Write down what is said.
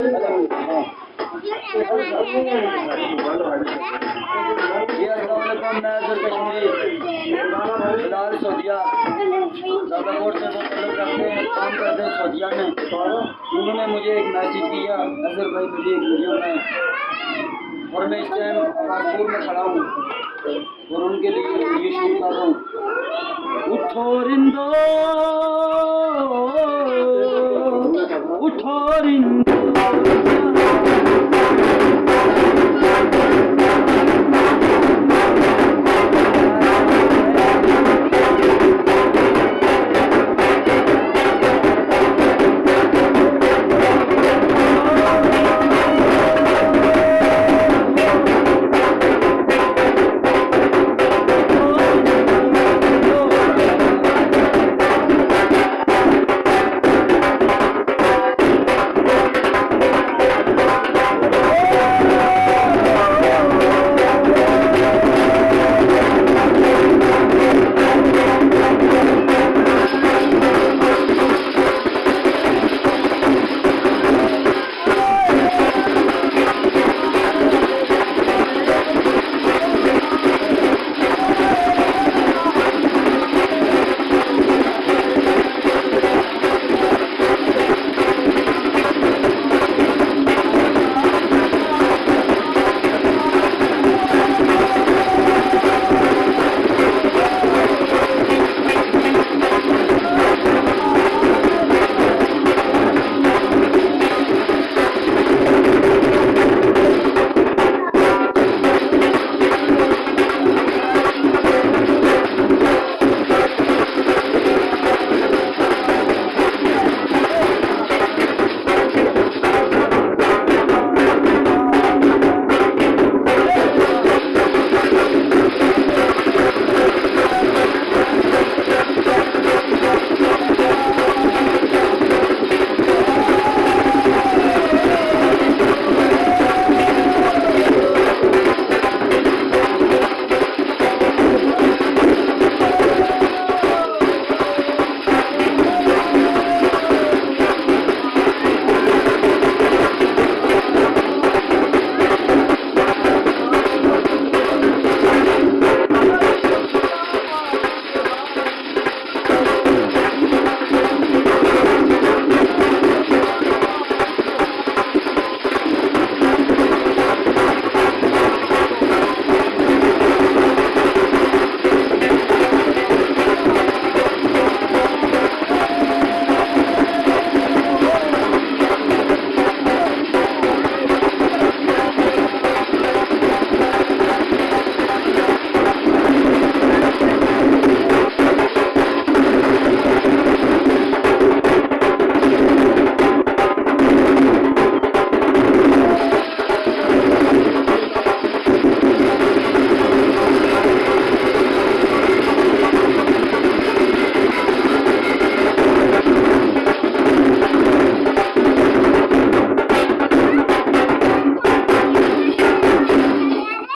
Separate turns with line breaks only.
जी अस्सलाम वालेकुम। मैं अजहर कश्मीरी फिलहाल सऊदीया ज़ादाकोट से ताल्लुक़ रखते हैं, काम करते हैं सऊदीया में। उन्होंने मुझे एक मैसेज किया, अजहर भाई मुझे एक वीडियो में, और मैं इस टाइम कानपुर में खड़ा हूँ और उनके लिए ये शूट कर रहा हूँ। उठो रिंदो, उठो रिंदो।